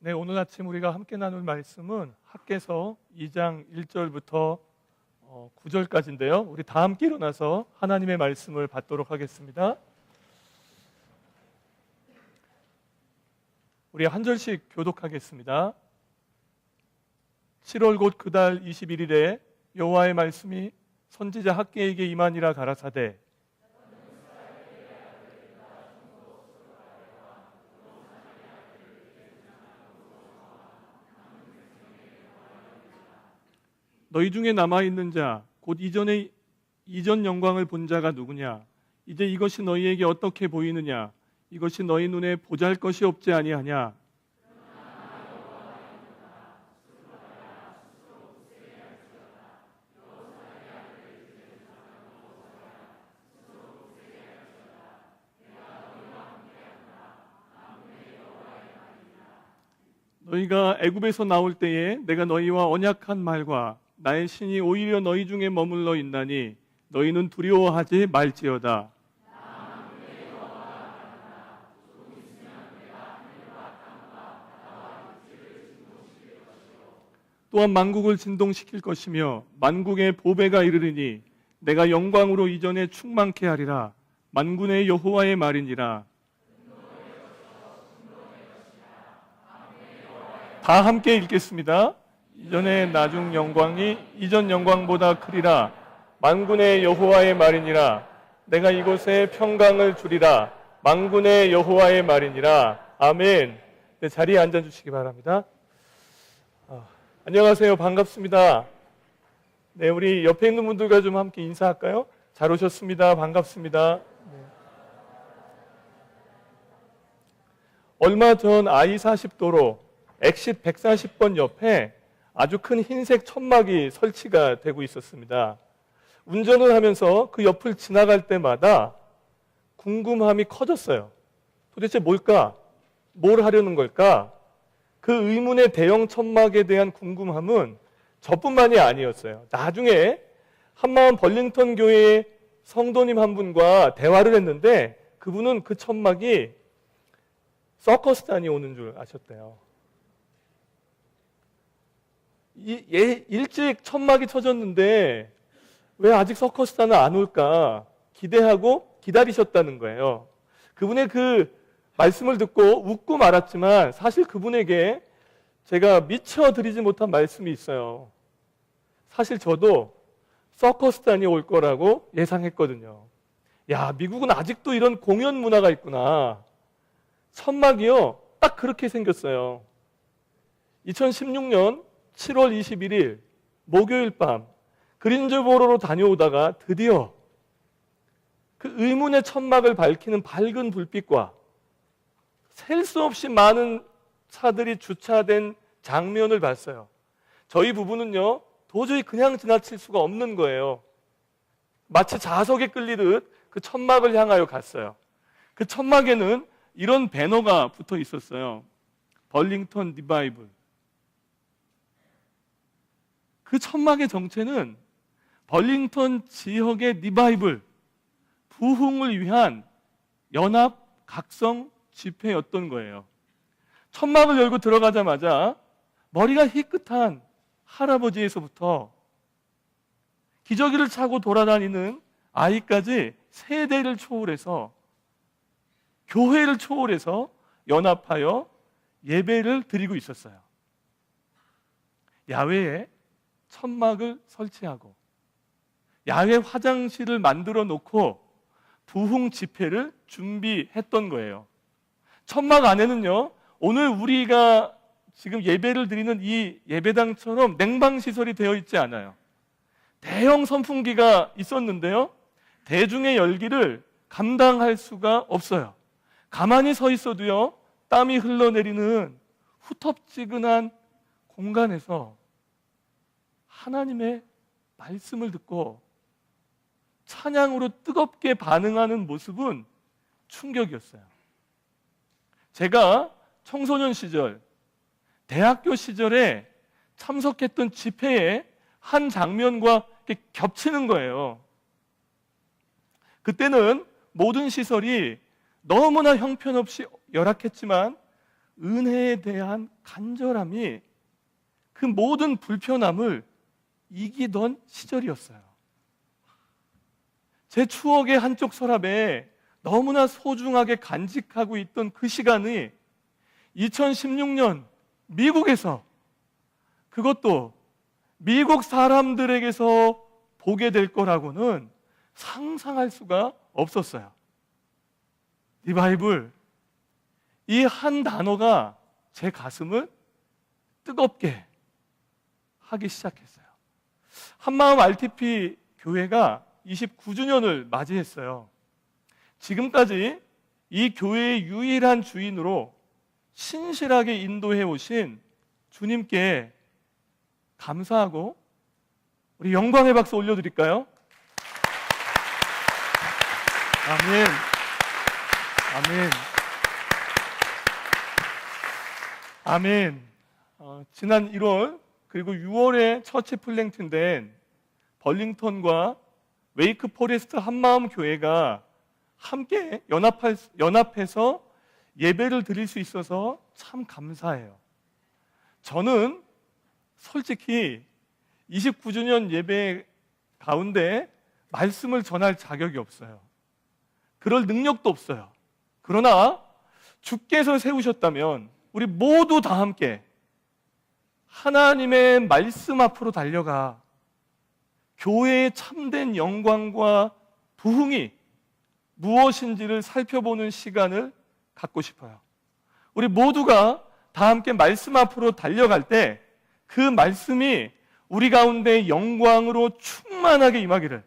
네, 오늘 아침 우리가 함께 나눌 말씀은 학개서 2장 1절부터 9절까지인데요. 우리 다 함께 일어나서 하나님의 말씀을 받도록 하겠습니다. 우리 한 절씩 교독하겠습니다. 7월 곧 그달 21일에 여호와의 말씀이 선지자 학개에게 임하니라 가라사대 너희 중에 남아있는 자 곧 이전 영광을 본 자가 누구냐? 이제 이것이 너희에게 어떻게 보이느냐? 이것이 너희 눈에 보잘것이 없지 아니하냐? 너희가 애굽에서 나올 때에 내가 너희와 언약한 말과 나의 신이 오히려 너희 중에 머물러 있나니 너희는 두려워하지 말지어다. 또한 만국을 진동시킬 것이며 만국의 보배가 이르리니 내가 영광으로 이전에 충만케 하리라. 만군의 여호와의 말이니라. 다 함께 읽겠습니다. 이전의 나중 영광이 이전 영광보다 크리라. 만군의 여호와의 말이니라. 내가 이곳에 평강을 주리라. 만군의 여호와의 말이니라. 아멘. 네, 자리에 앉아주시기 바랍니다. 안녕하세요. 반갑습니다. 네, 우리 옆에 있는 분들과 좀 함께 인사할까요? 잘 오셨습니다. 반갑습니다. 네. 얼마 전 I-40도로 엑싯 140번 옆에 아주 큰 흰색 천막이 설치가 되고 있었습니다. 운전을 하면서 그 옆을 지나갈 때마다 궁금함이 커졌어요. 도대체 뭘까? 뭘 하려는 걸까? 그 의문의 대형 천막에 대한 궁금함은 저뿐만이 아니었어요. 나중에 한마음 벌링턴 교회의 성도님 한 분과 대화를 했는데 그분은 그 천막이 서커스단이 오는 줄 아셨대요. 일찍 천막이 쳐졌는데 왜 아직 서커스단은 안 올까 기대하고 기다리셨다는 거예요. 그분의 그 말씀을 듣고 웃고 말았지만 사실 그분에게 제가 미처 드리지 못한 말씀이 있어요. 사실 저도 서커스단이 올 거라고 예상했거든요. 야, 미국은 아직도 이런 공연 문화가 있구나. 천막이요, 딱 그렇게 생겼어요. 2016년 7월 21일 목요일 밤 그린즈보로로 다녀오다가 드디어 그 의문의 천막을 밝히는 밝은 불빛과 셀 수 없이 많은 차들이 주차된 장면을 봤어요. 저희 부부는요, 도저히 그냥 지나칠 수가 없는 거예요. 마치 자석에 끌리듯 그 천막을 향하여 갔어요. 그 천막에는 이런 배너가 붙어 있었어요. 벌링턴 리바이블. 그 천막의 정체는 벌링턴 지역의 리바이블, 부흥을 위한 연합 각성 집회였던 거예요. 천막을 열고 들어가자마자 머리가 희끗한 할아버지에서부터 기저귀를 차고 돌아다니는 아이까지 세대를 초월해서 교회를 초월해서 연합하여 예배를 드리고 있었어요. 야외에 천막을 설치하고 야외 화장실을 만들어 놓고 부흥 집회를 준비했던 거예요. 천막 안에는요, 오늘 우리가 지금 예배를 드리는 이 예배당처럼 냉방시설이 되어 있지 않아요. 대형 선풍기가 있었는데요, 대중의 열기를 감당할 수가 없어요. 가만히 서 있어도요, 땀이 흘러내리는 후텁지근한 공간에서 하나님의 말씀을 듣고 찬양으로 뜨겁게 반응하는 모습은 충격이었어요. 제가 청소년 시절, 대학교 시절에 참석했던 집회의 한 장면과 겹치는 거예요. 그때는 모든 시설이 너무나 형편없이 열악했지만 은혜에 대한 간절함이 그 모든 불편함을 이기던 시절이었어요. 제 추억의 한쪽 서랍에 너무나 소중하게 간직하고 있던 그 시간이 2016년 미국에서, 그것도 미국 사람들에게서 보게 될 거라고는 상상할 수가 없었어요. 리바이블, 이 한 단어가 제 가슴을 뜨겁게 하기 시작했어요. 한마음 RTP 교회가 29주년을 맞이했어요. 지금까지 이 교회의 유일한 주인으로 신실하게 인도해 오신 주님께 감사하고 우리 영광의 박수 올려드릴까요? 아멘. 아멘. 아멘. 지난 1월 그리고 6월에 처치 플랭팅된 벌링턴과 웨이크 포레스트 한마음 교회가 함께 연합해서 예배를 드릴 수 있어서 참 감사해요. 저는 솔직히 29주년 예배 가운데 말씀을 전할 자격이 없어요. 그럴 능력도 없어요. 그러나 주께서 세우셨다면 우리 모두 다 함께 하나님의 말씀 앞으로 달려가 교회의 참된 영광과 부흥이 무엇인지를 살펴보는 시간을 갖고 싶어요. 우리 모두가 다 함께 말씀 앞으로 달려갈 때 그 말씀이 우리 가운데 영광으로 충만하게 임하기를,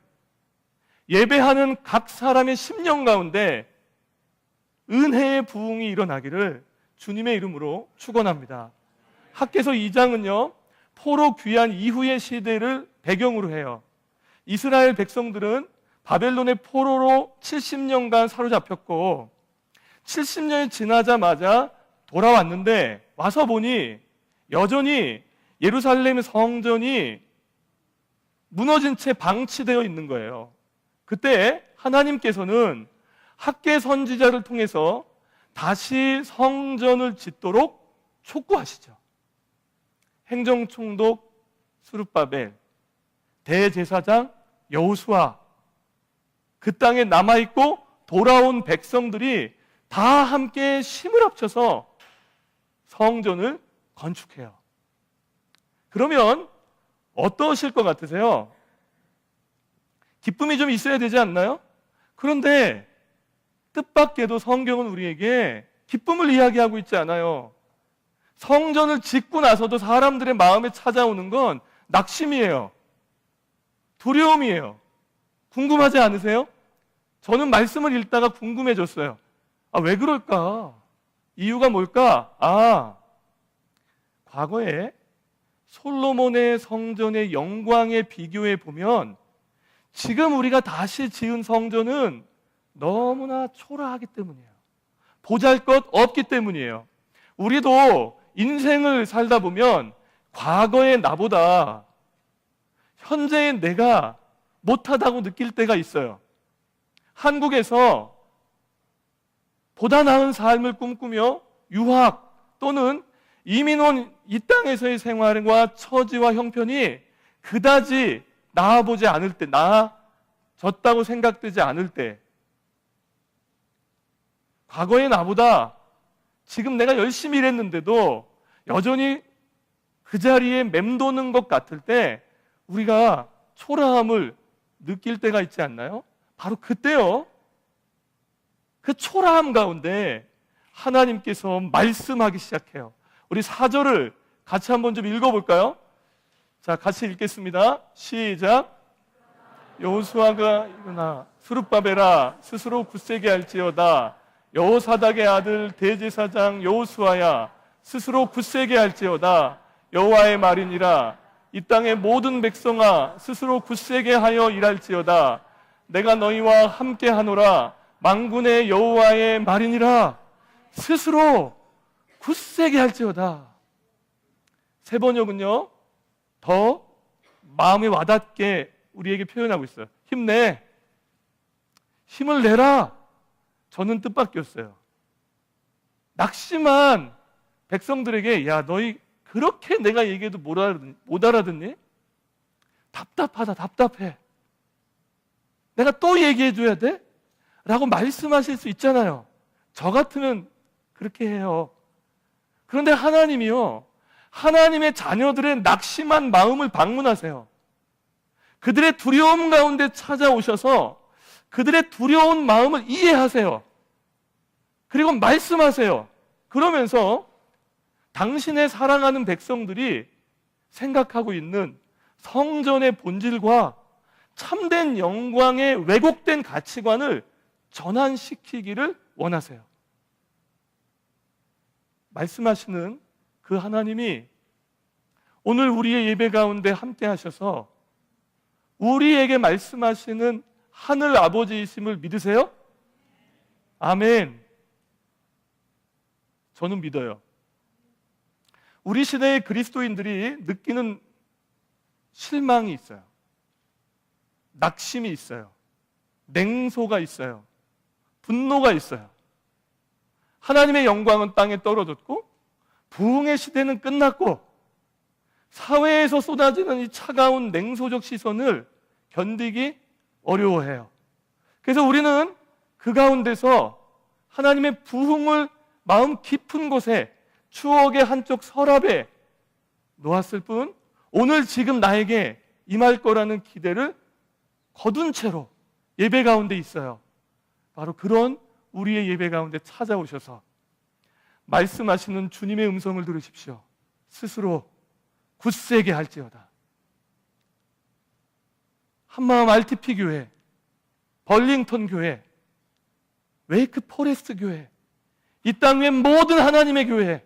예배하는 각 사람의 심령 가운데 은혜의 부흥이 일어나기를 주님의 이름으로 축원합니다. 학개서 2장은요, 포로 귀환 이후의 시대를 배경으로 해요. 이스라엘 백성들은 바벨론의 포로로 70년간 사로잡혔고 70년이 지나자마자 돌아왔는데 와서 보니 여전히 예루살렘 성전이 무너진 채 방치되어 있는 거예요. 그때 하나님께서는 학개 선지자를 통해서 다시 성전을 짓도록 촉구하시죠. 행정총독 스룹바벨, 대제사장 여호수아, 그 땅에 남아있고 돌아온 백성들이 다 함께 힘을 합쳐서 성전을 건축해요. 그러면 어떠실 것 같으세요? 기쁨이 좀 있어야 되지 않나요? 그런데 뜻밖에도 성경은 우리에게 기쁨을 이야기하고 있지 않아요. 성전을 짓고 나서도 사람들의 마음에 찾아오는 건 낙심이에요. 두려움이에요. 궁금하지 않으세요? 저는 말씀을 읽다가 궁금해졌어요. 왜 그럴까? 이유가 뭘까? 과거에 솔로몬의 성전의 영광에 비교해 보면 지금 우리가 다시 지은 성전은 너무나 초라하기 때문이에요. 보잘것 없기 때문이에요. 우리도 인생을 살다 보면 과거의 나보다 현재의 내가 못하다고 느낄 때가 있어요. 한국에서 보다 나은 삶을 꿈꾸며 유학 또는 이민 온 이 땅에서의 생활과 처지와 형편이 그다지 나아보지 않을 때, 나아졌다고 생각되지 않을 때, 과거의 나보다 지금 내가 열심히 일했는데도 여전히 그 자리에 맴도는 것 같을 때 우리가 초라함을 느낄 때가 있지 않나요? 바로 그때요. 그 초라함 가운데 하나님께서 말씀하기 시작해요. 우리 4절을 같이 한번 좀 읽어볼까요? 자, 같이 읽겠습니다. 시작. 여호수아가 일어나 스룹바벨아 스스로 굳세게 할지어다. 여호사닥의 아들 대제사장 여호수아야 스스로 굳세게 할지어다. 여호와의 말이니라. 이 땅의 모든 백성아 스스로 굳세게 하여 일할지어다. 내가 너희와 함께 하노라. 만군의 여호와의 말이니라. 스스로 굳세게 할지어다. 세 번역은요, 더 마음에 와닿게 우리에게 표현하고 있어요. 힘내. 힘을 내라. 저는 뜻밖이었어요. 낙심한 백성들에게 야, 너희 그렇게 내가 얘기해도 못 알아듣니? 답답하다, 답답해. 내가 또 얘기해 줘야 돼? 라고 말씀하실 수 있잖아요. 저 같으면 그렇게 해요. 그런데 하나님이요, 하나님의 자녀들의 낙심한 마음을 방문하세요. 그들의 두려움 가운데 찾아오셔서 그들의 두려운 마음을 이해하세요. 그리고 말씀하세요. 그러면서 당신의 사랑하는 백성들이 생각하고 있는 성전의 본질과 참된 영광의 왜곡된 가치관을 전환시키기를 원하세요. 말씀하시는 그 하나님이 오늘 우리의 예배 가운데 함께 하셔서 우리에게 말씀하시는 하늘 아버지이심을 믿으세요? 아멘. 저는 믿어요. 우리 시대의 그리스도인들이 느끼는 실망이 있어요. 낙심이 있어요. 냉소가 있어요. 분노가 있어요. 하나님의 영광은 땅에 떨어졌고 부흥의 시대는 끝났고 사회에서 쏟아지는 이 차가운 냉소적 시선을 견디기 어려워해요. 그래서 우리는 그 가운데서 하나님의 부흥을 마음 깊은 곳에 추억의 한쪽 서랍에 놓았을 뿐 오늘 지금 나에게 임할 거라는 기대를 거둔 채로 예배 가운데 있어요. 바로 그런 우리의 예배 가운데 찾아오셔서 말씀하시는 주님의 음성을 들으십시오. 스스로 굳세게 할지어다. 한마음 RTP 교회, 벌링턴 교회, 웨이크 포레스트 교회, 이 땅 위의 모든 하나님의 교회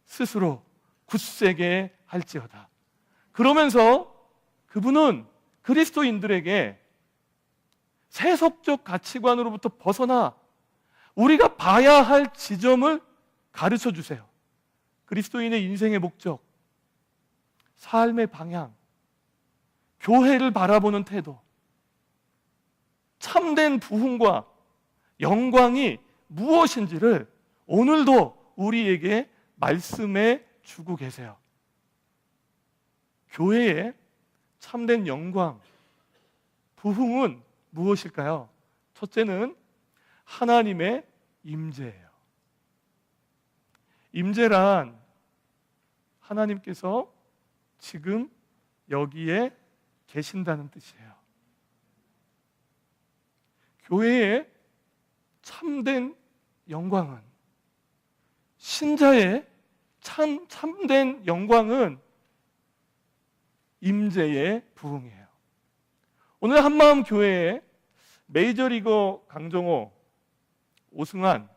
스스로 굳세게 할지어다. 그러면서 그분은 그리스도인들에게 세속적 가치관으로부터 벗어나 우리가 봐야 할 지점을 가르쳐 주세요. 그리스도인의 인생의 목적, 삶의 방향, 교회를 바라보는 태도, 참된 부흥과 영광이 무엇인지를 오늘도 우리에게 말씀해 주고 계세요. 교회의 참된 영광, 부흥은 무엇일까요? 첫째는 하나님의 임재예요. 임재란 하나님께서 지금 여기에 계신다는 뜻이에요. 교회의 참된 영광은, 신자의 참된 영광은 임재의 부흥이에요. 오늘 한마음 교회에 메이저리거 강정호, 오승환,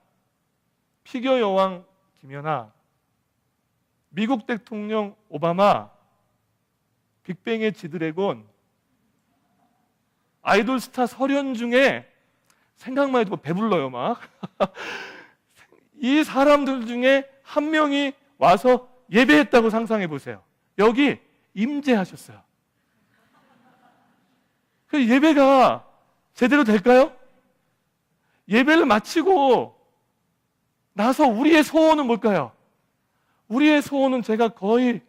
피겨 여왕 김연아, 미국 대통령 오바마, 빅뱅의 지드래곤, 아이돌 스타 설현 중에 생각만 해도 배불러요 막. 이 사람들 중에 한 명이 와서 예배했다고 상상해 보세요. 여기 임재하셨어요. 그 예배가 제대로 될까요? 예배를 마치고 나서 우리의 소원은 뭘까요? 우리의 소원은 제가 거의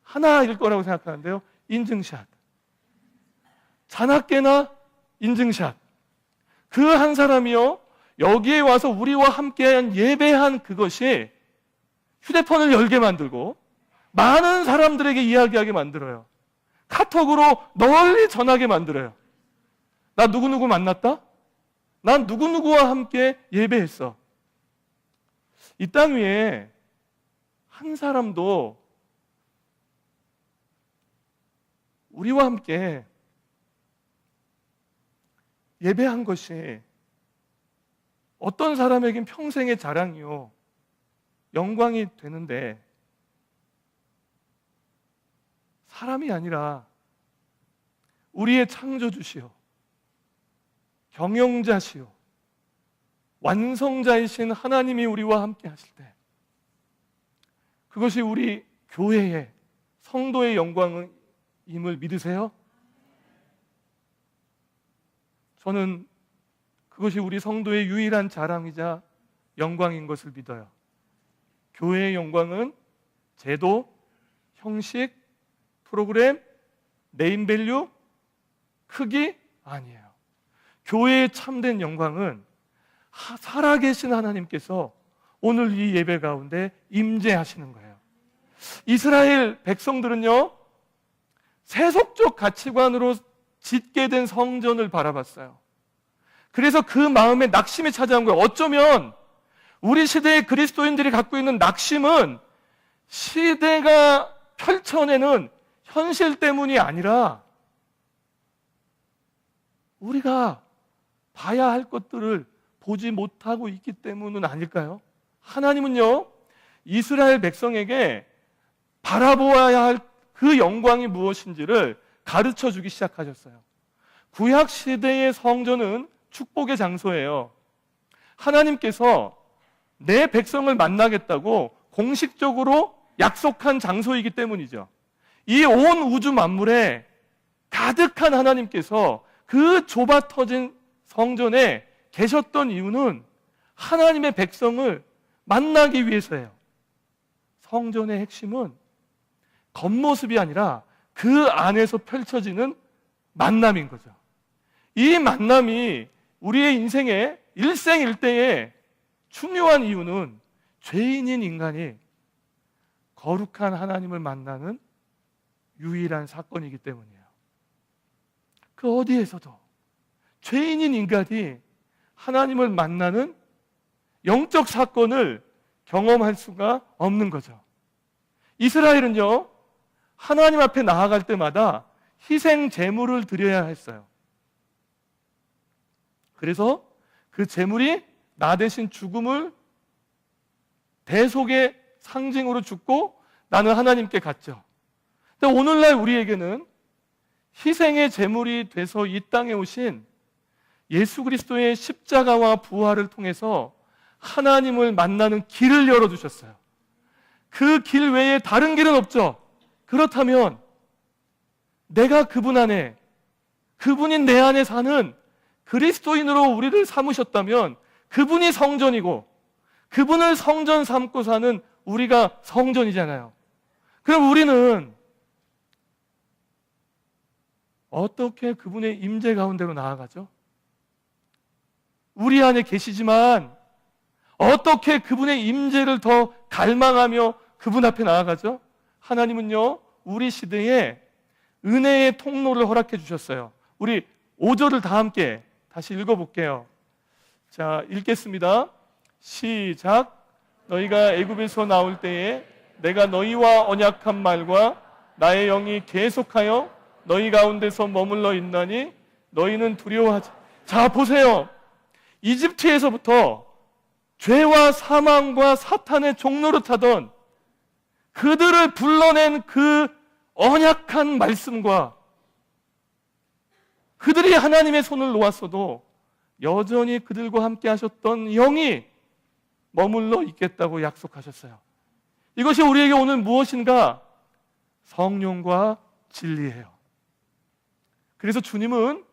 하나일 거라고 생각하는데요. 인증샷. 자나깨나 인증샷. 그 한 사람이요, 여기에 와서 우리와 함께한 예배한 그것이 휴대폰을 열게 만들고 많은 사람들에게 이야기하게 만들어요. 카톡으로 널리 전하게 만들어요. 나 누구누구 만났다? 난 누구누구와 함께 예배했어. 이 땅 위에 한 사람도 우리와 함께 예배한 것이 어떤 사람에겐 평생의 자랑이요, 영광이 되는데 사람이 아니라 우리의 창조주시요, 경영자시요, 완성자이신 하나님이 우리와 함께 하실 때 그것이 우리 교회의, 성도의 영광임을 믿으세요? 저는 그것이 우리 성도의 유일한 자랑이자 영광인 것을 믿어요. 교회의 영광은 제도, 형식, 프로그램, 네임밸류, 크기 아니에요. 교회의 참된 영광은 살아계신 하나님께서 오늘 이 예배 가운데 임재하시는 거예요. 이스라엘 백성들은요, 세속적 가치관으로 짓게 된 성전을 바라봤어요. 그래서 그 마음에 낙심이 찾아온 거예요. 어쩌면 우리 시대의 그리스도인들이 갖고 있는 낙심은 시대가 펼쳐내는 현실 때문이 아니라 우리가 봐야 할 것들을 보지 못하고 있기 때문은 아닐까요? 하나님은요, 이스라엘 백성에게 바라보아야 할 그 영광이 무엇인지를 가르쳐 주기 시작하셨어요. 구약 시대의 성전은 축복의 장소예요. 하나님께서 내 백성을 만나겠다고 공식적으로 약속한 장소이기 때문이죠. 이 온 우주 만물에 가득한 하나님께서 그 좁아 터진 성전에 계셨던 이유는 하나님의 백성을 만나기 위해서예요. 성전의 핵심은 겉모습이 아니라 그 안에서 펼쳐지는 만남인 거죠. 이 만남이 우리의 인생의 일생일대에 중요한 이유는 죄인인 인간이 거룩한 하나님을 만나는 유일한 사건이기 때문이에요. 그 어디에서도 죄인인 인간이 하나님을 만나는 영적 사건을 경험할 수가 없는 거죠. 이스라엘은요, 하나님 앞에 나아갈 때마다 희생 제물을 드려야 했어요. 그래서 그 제물이 나 대신 죽음을 대속의 상징으로 죽고 나는 하나님께 갔죠. 근데 오늘날 우리에게는 희생의 제물이 돼서 이 땅에 오신 예수 그리스도의 십자가와 부활을 통해서 하나님을 만나는 길을 열어주셨어요. 그 길 외에 다른 길은 없죠. 그렇다면 내가 그분 안에, 그분인 내 안에 사는 그리스도인으로 우리를 삼으셨다면 그분이 성전이고 그분을 성전 삼고 사는 우리가 성전이잖아요. 그럼 우리는 어떻게 그분의 임재 가운데로 나아가죠? 우리 안에 계시지만 어떻게 그분의 임재를 더 갈망하며 그분 앞에 나아가죠? 하나님은요, 우리 시대에 은혜의 통로를 허락해 주셨어요. 우리 5절을 다 함께 다시 읽어볼게요. 자, 읽겠습니다. 시작. 너희가 애굽에서 나올 때에 내가 너희와 언약한 말과 나의 영이 계속하여 너희 가운데서 머물러 있나니 너희는 두려워하지. 자, 보세요. 이집트에서부터 죄와 사망과 사탄의 종노릇하던 그들을 불러낸 그 언약한 말씀과 그들이 하나님의 손을 놓았어도 여전히 그들과 함께 하셨던 영이 머물러 있겠다고 약속하셨어요. 이것이 우리에게 오늘 무엇인가? 성령과 진리예요. 그래서 주님은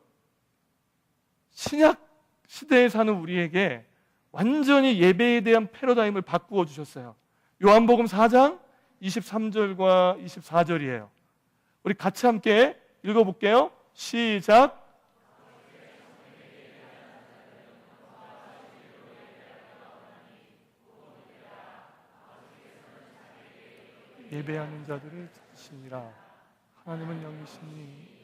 신약 시대에 사는 우리에게 완전히 예배에 대한 패러다임을 바꾸어 주셨어요. 요한복음 4장 23절과 24절이에요. 우리 같이 함께 읽어볼게요. 시작. 예배하는 자들을 찾으시니라. 하나님은 영이시니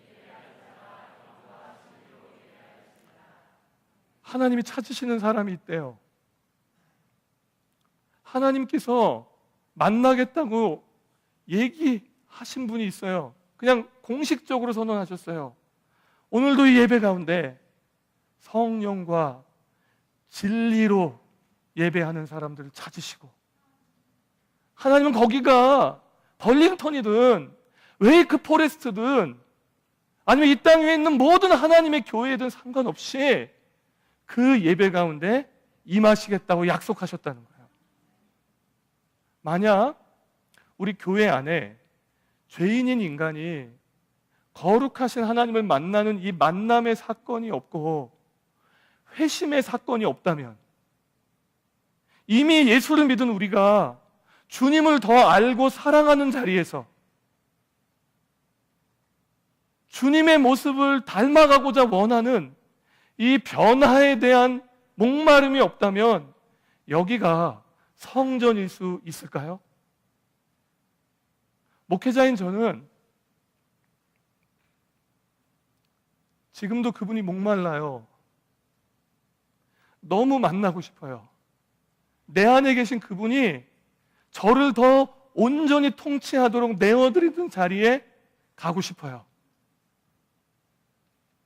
하나님이 찾으시는 사람이 있대요. 하나님께서 만나겠다고 얘기하신 분이 있어요. 그냥 공식적으로 선언하셨어요. 오늘도 이 예배 가운데 성령과 진리로 예배하는 사람들을 찾으시고, 하나님은 거기가 벌링턴이든 웨이크 포레스트든 아니면 이 땅 위에 있는 모든 하나님의 교회든 상관없이 그 예배 가운데 임하시겠다고 약속하셨다는 거예요. 만약 우리 교회 안에 죄인인 인간이 거룩하신 하나님을 만나는 이 만남의 사건이 없고 회심의 사건이 없다면, 이미 예수를 믿은 우리가 주님을 더 알고 사랑하는 자리에서 주님의 모습을 닮아가고자 원하는 이 변화에 대한 목마름이 없다면 여기가 성전일 수 있을까요? 목회자인 저는 지금도 그분이 목말라요. 너무 만나고 싶어요. 내 안에 계신 그분이 저를 더 온전히 통치하도록 내어드리는 자리에 가고 싶어요.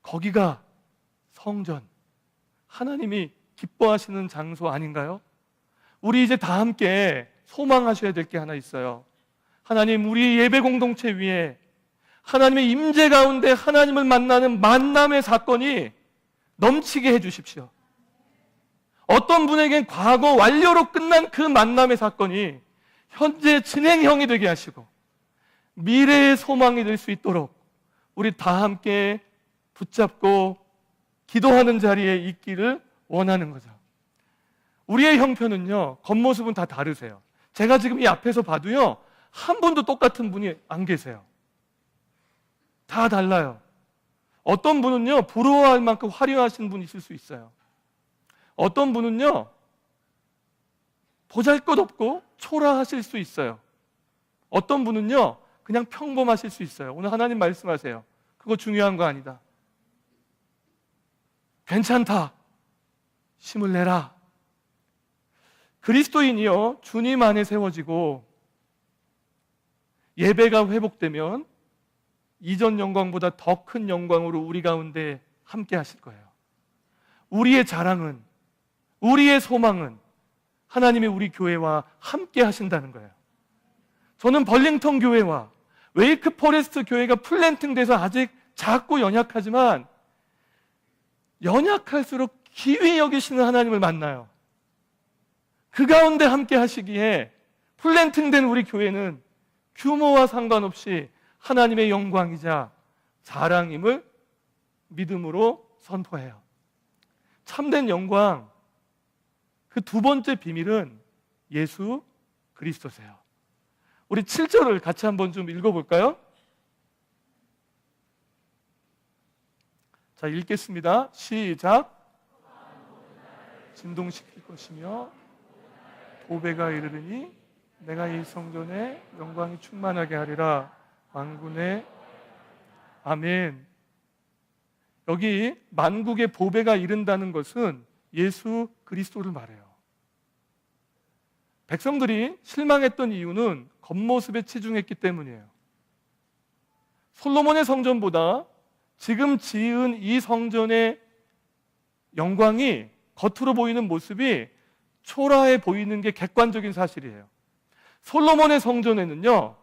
거기가 성전, 하나님이 기뻐하시는 장소 아닌가요? 우리 이제 다 함께 소망하셔야 될 게 하나 있어요. 하나님, 우리 예배 공동체 위에 하나님의 임재 가운데 하나님을 만나는 만남의 사건이 넘치게 해주십시오. 어떤 분에겐 과거 완료로 끝난 그 만남의 사건이 현재 진행형이 되게 하시고 미래의 소망이 될 수 있도록 우리 다 함께 붙잡고 기도하는 자리에 있기를 원하는 거죠. 우리의 형편은요, 겉모습은 다 다르세요. 제가 지금 이 앞에서 봐도요, 한 분도 똑같은 분이 안 계세요. 다 달라요. 어떤 분은요, 부러워할 만큼 화려하신 분이 있을 수 있어요. 어떤 분은요, 보잘것없고 초라하실 수 있어요. 어떤 분은요, 그냥 평범하실 수 있어요. 오늘 하나님 말씀하세요. 그거 중요한 거 아니다. 괜찮다. 힘을 내라. 그리스도인이요, 주님 안에 세워지고 예배가 회복되면 이전 영광보다 더 큰 영광으로 우리 가운데 함께 하실 거예요. 우리의 자랑은, 우리의 소망은 하나님이 우리 교회와 함께 하신다는 거예요. 저는 벌링턴 교회와 웨이크 포레스트 교회가 플랜팅돼서 아직 작고 연약하지만 연약할수록 귀히 여기시는 하나님을 만나요. 그 가운데 함께 하시기에 플랜팅된 우리 교회는 규모와 상관없이 하나님의 영광이자 자랑임을 믿음으로 선포해요. 참된 영광, 그 두 번째 비밀은 예수 그리스도세요. 우리 7절을 같이 한번 좀 읽어볼까요? 자, 읽겠습니다. 시작. 진동시킬 것이며 보배가 이르르니 내가 이 성전에 영광이 충만하게 하리라. 만군의 아멘. 여기 만국의 보배가 이른다는 것은 예수 그리스도를 말해요. 백성들이 실망했던 이유는 겉모습에 치중했기 때문이에요. 솔로몬의 성전보다 지금 지은 이 성전의 영광이 겉으로 보이는 모습이 초라해 보이는 게 객관적인 사실이에요. 솔로몬의 성전에는요,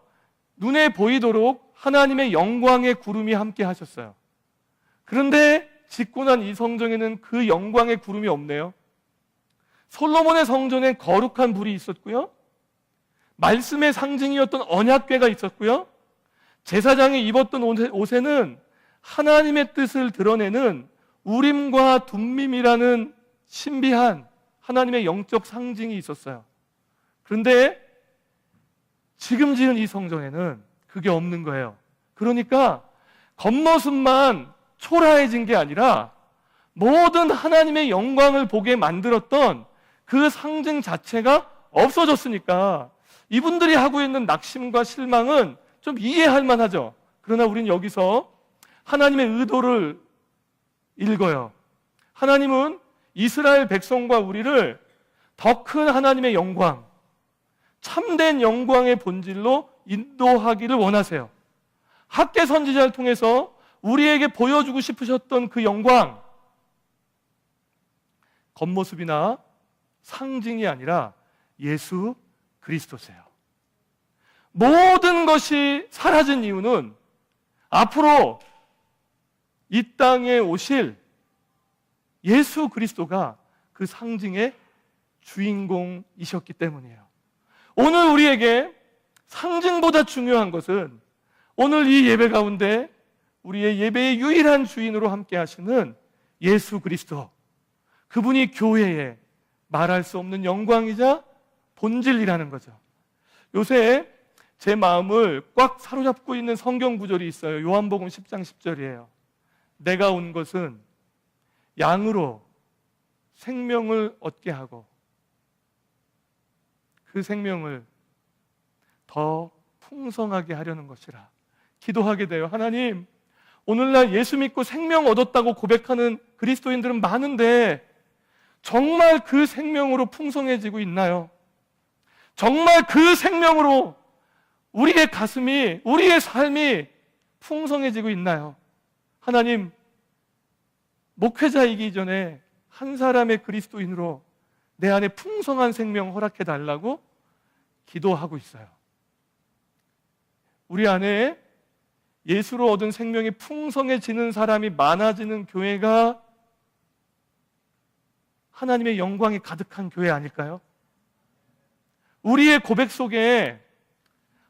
눈에 보이도록 하나님의 영광의 구름이 함께 하셨어요. 그런데 짓고 난 이 성전에는 그 영광의 구름이 없네요. 솔로몬의 성전엔 거룩한 불이 있었고요, 말씀의 상징이었던 언약궤가 있었고요, 제사장이 입었던 옷에는 하나님의 뜻을 드러내는 우림과 둠밈이라는 신비한 하나님의 영적 상징이 있었어요. 그런데 지금 지은 이 성전에는 그게 없는 거예요. 그러니까 겉모습만 초라해진 게 아니라 모든 하나님의 영광을 보게 만들었던 그 상징 자체가 없어졌으니까 이분들이 하고 있는 낙심과 실망은 좀 이해할 만하죠. 그러나 우리는 여기서 하나님의 의도를 읽어요. 하나님은 이스라엘 백성과 우리를 더 큰 하나님의 영광, 참된 영광의 본질로 인도하기를 원하세요. 학계 선지자를 통해서 우리에게 보여주고 싶으셨던 그 영광, 겉모습이나 상징이 아니라 예수 그리스도세요. 모든 것이 사라진 이유는 앞으로 이 땅에 오실 예수 그리스도가 그 상징의 주인공이셨기 때문이에요. 오늘 우리에게 상징보다 중요한 것은 오늘 이 예배 가운데 우리의 예배의 유일한 주인으로 함께 하시는 예수 그리스도, 그분이 교회에 말할 수 없는 영광이자 본질이라는 거죠. 요새 제 마음을 꽉 사로잡고 있는 성경 구절이 있어요. 요한복음 10장 10절이에요. 내가 온 것은 양으로 생명을 얻게 하고 그 생명을 더 풍성하게 하려는 것이라 기도하게 돼요. 하나님, 오늘날 예수 믿고 생명 얻었다고 고백하는 그리스도인들은 많은데 정말 그 생명으로 풍성해지고 있나요? 정말 그 생명으로 우리의 가슴이, 우리의 삶이 풍성해지고 있나요? 하나님, 목회자이기 전에 한 사람의 그리스도인으로 내 안에 풍성한 생명 허락해 달라고 기도하고 있어요. 우리 안에 예수로 얻은 생명이 풍성해지는 사람이 많아지는 교회가 하나님의 영광이 가득한 교회 아닐까요? 우리의 고백 속에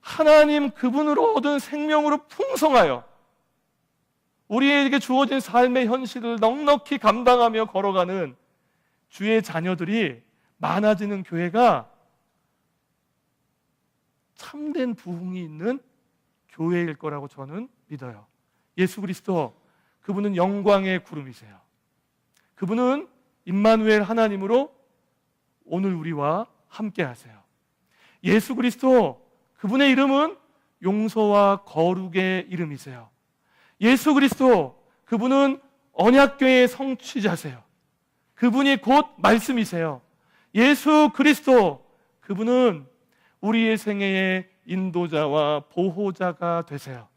하나님 그분으로 얻은 생명으로 풍성하여 우리에게 주어진 삶의 현실을 넉넉히 감당하며 걸어가는 주의 자녀들이 많아지는 교회가 참된 부흥이 있는 교회일 거라고 저는 믿어요. 예수 그리스도, 그분은 영광의 구름이세요. 그분은 임마누엘 하나님으로 오늘 우리와 함께 하세요. 예수 그리스도, 그분의 이름은 용서와 거룩의 이름이세요. 예수 그리스도, 그분은 언약궤의 성취자세요. 그분이 곧 말씀이세요. 예수 그리스도, 그분은 우리의 생애의 인도자와 보호자가 되세요.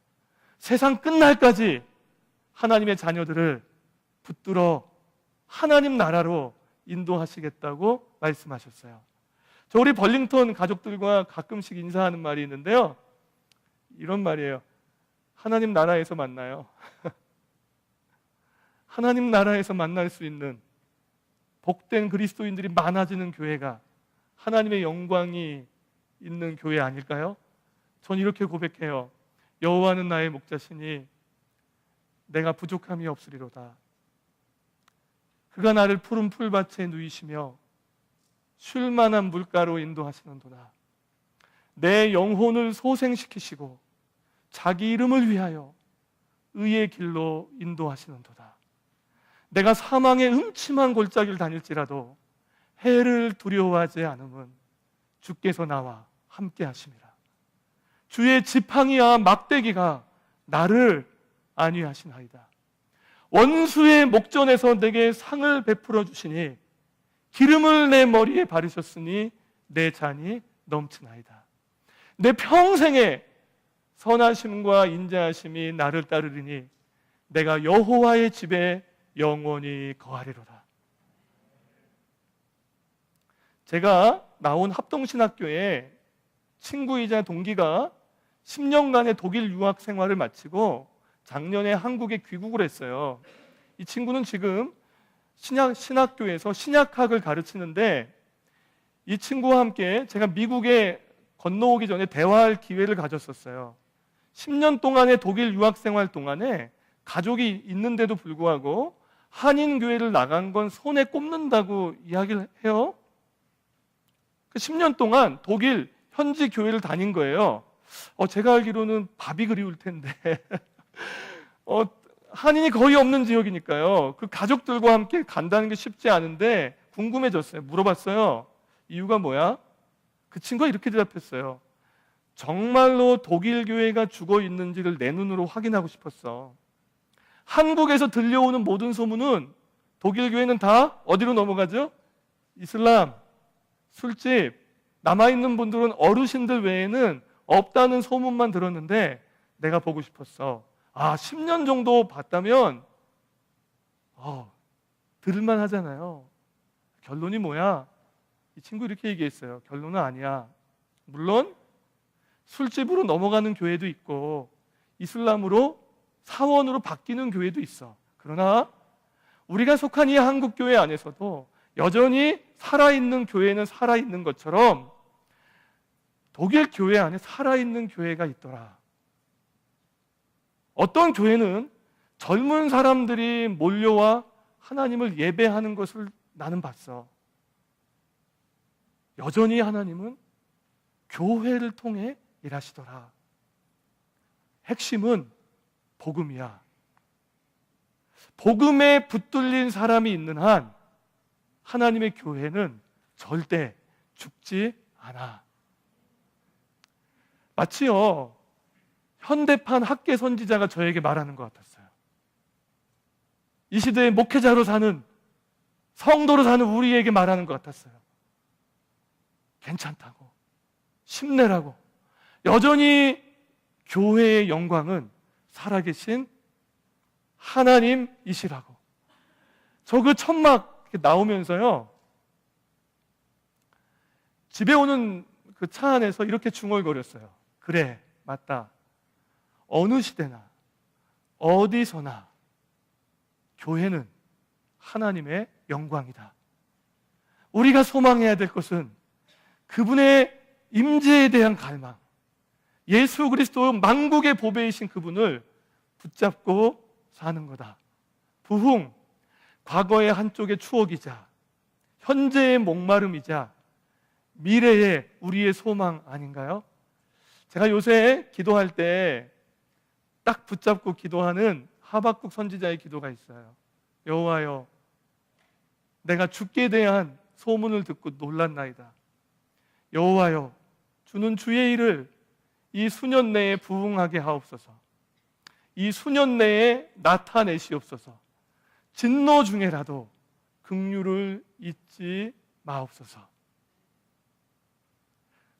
세상 끝날까지 하나님의 자녀들을 붙들어 하나님 나라로 인도하시겠다고 말씀하셨어요. 저 우리 벌링턴 가족들과 가끔씩 인사하는 말이 있는데요, 이런 말이에요. 하나님 나라에서 만나요. 하나님 나라에서 만날 수 있는 복된 그리스도인들이 많아지는 교회가 하나님의 영광이 있는 교회 아닐까요? 전 이렇게 고백해요. 여호와는 나의 목자시니 내가 부족함이 없으리로다. 그가 나를 푸른 풀밭에 누이시며 쉴 만한 물가로 인도하시는도다. 내 영혼을 소생시키시고 자기 이름을 위하여 의의 길로 인도하시는도다. 내가 사망의 음침한 골짜기를 다닐지라도 해를 두려워하지 않음은 주께서 나와 함께 하심이라. 주의 지팡이와 막대기가 나를 안위하시나이다. 원수의 목전에서 내게 상을 베풀어 주시니 기름을 내 머리에 바르셨으니 내 잔이 넘치나이다. 내 평생에 선하심과 인자하심이 나를 따르리니 내가 여호와의 집에 영원히 거하리로다. 제가 나온 합동신학교에 친구이자 동기가 10년간의 독일 유학 생활을 마치고 작년에 한국에 귀국을 했어요. 이 친구는 지금 신학교에서 신약학을 가르치는데, 이 친구와 함께 제가 미국에 건너오기 전에 대화할 기회를 가졌었어요. 10년 동안의 독일 유학 생활 동안에 가족이 있는데도 불구하고 한인교회를 나간 건 손에 꼽는다고 이야기를 해요. 그 10년 동안 독일 현지 교회를 다닌 거예요. 제가 알기로는 밥이 그리울 텐데 한인이 거의 없는 지역이니까요. 그 가족들과 함께 간다는 게 쉽지 않은데 궁금해졌어요. 물어봤어요. 이유가 뭐야? 그 친구가 이렇게 대답했어요. 정말로 독일 교회가 죽어 있는지를 내 눈으로 확인하고 싶었어. 한국에서 들려오는 모든 소문은 독일 교회는 다 어디로 넘어가죠? 이슬람, 술집, 남아있는 분들은 어르신들 외에는 없다는 소문만 들었는데 내가 보고 싶었어. 10년 정도 봤다면 들을만 하잖아요. 결론이 뭐야? 이 친구 이렇게 얘기했어요. 결론은 아니야. 물론 술집으로 넘어가는 교회도 있고 이슬람으로 사원으로 바뀌는 교회도 있어. 그러나 우리가 속한 이 한국교회 안에서도 여전히 살아있는 교회는 살아있는 것처럼 독일 교회 안에 살아있는 교회가 있더라. 어떤 교회는 젊은 사람들이 몰려와 하나님을 예배하는 것을 나는 봤어. 여전히 하나님은 교회를 통해 일하시더라. 핵심은 복음이야. 복음에 붙들린 사람이 있는 한 하나님의 교회는 절대 죽지 않아. 마치요, 현대판 학계 선지자가 저에게 말하는 것 같았어요. 이 시대의 목회자로 사는, 성도로 사는 우리에게 말하는 것 같았어요. 괜찮다고, 힘내라고. 여전히 교회의 영광은 살아계신 하나님이시라고. 저 그 천막 나오면서요, 집에 오는 그 차 안에서 이렇게 중얼거렸어요. 그래, 맞다. 어느 시대나 어디서나 교회는 하나님의 영광이다. 우리가 소망해야 될 것은 그분의 임재에 대한 갈망, 예수 그리스도 만국의 보배이신 그분을 붙잡고 사는 거다. 부흥, 과거의 한쪽의 추억이자 현재의 목마름이자 미래의 우리의 소망 아닌가요? 제가 요새 기도할 때 딱 붙잡고 기도하는 하박국 선지자의 기도가 있어요. 여호와여, 내가 주께 대한 소문을 듣고 놀랐나이다. 여호와여, 주는 주의 일을 이 수년 내에 부응하게 하옵소서. 이 수년 내에 나타내시옵소서. 진노 중에라도 긍휼을 잊지 마옵소서.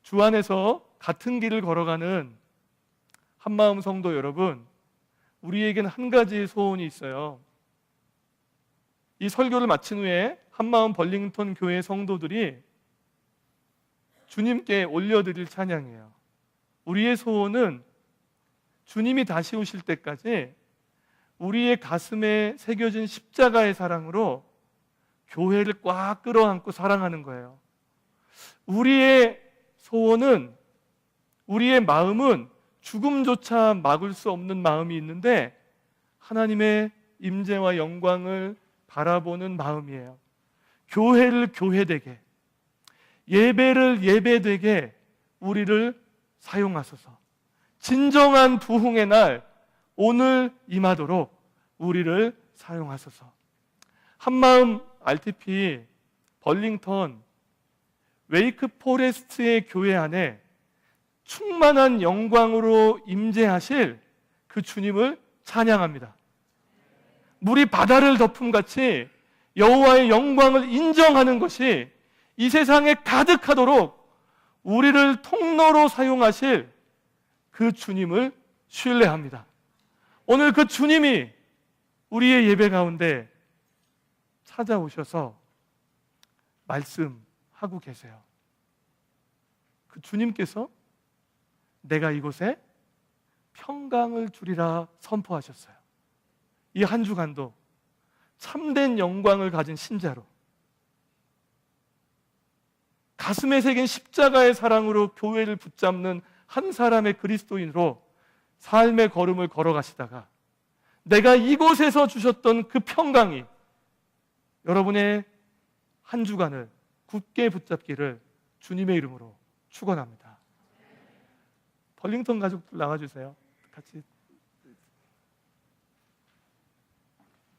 주 안에서 같은 길을 걸어가는 한마음 성도 여러분, 우리에게는 한 가지 소원이 있어요. 이 설교를 마친 후에 한마음 벌링턴 교회 성도들이 주님께 올려드릴 찬양이에요. 우리의 소원은 주님이 다시 오실 때까지 우리의 가슴에 새겨진 십자가의 사랑으로 교회를 꽉 끌어안고 사랑하는 거예요. 우리의 소원은, 우리의 마음은 죽음조차 막을 수 없는 마음이 있는데 하나님의 임재와 영광을 바라보는 마음이에요. 교회를 교회되게, 예배를 예배되게 우리를 사용하소서. 진정한 부흥의 날 오늘 임하도록 우리를 사용하소서. 한마음 RTP 벌링턴 웨이크 포레스트의 교회 안에 충만한 영광으로 임재하실 그 주님을 찬양합니다. 물이 바다를 덮음같이 여호와의 영광을 인정하는 것이 이 세상에 가득하도록 우리를 통로로 사용하실 그 주님을 신뢰합니다. 오늘 그 주님이 우리의 예배 가운데 찾아오셔서 말씀하고 계세요. 그 주님께서 내가 이곳에 평강을 주리라 선포하셨어요. 이 한 주간도 참된 영광을 가진 신자로, 가슴에 새긴 십자가의 사랑으로 교회를 붙잡는 한 사람의 그리스도인으로 삶의 걸음을 걸어가시다가 내가 이곳에서 주셨던 그 평강이 여러분의 한 주간을 굳게 붙잡기를 주님의 이름으로 축원합니다. 벌링턴 가족들 나와주세요. 같이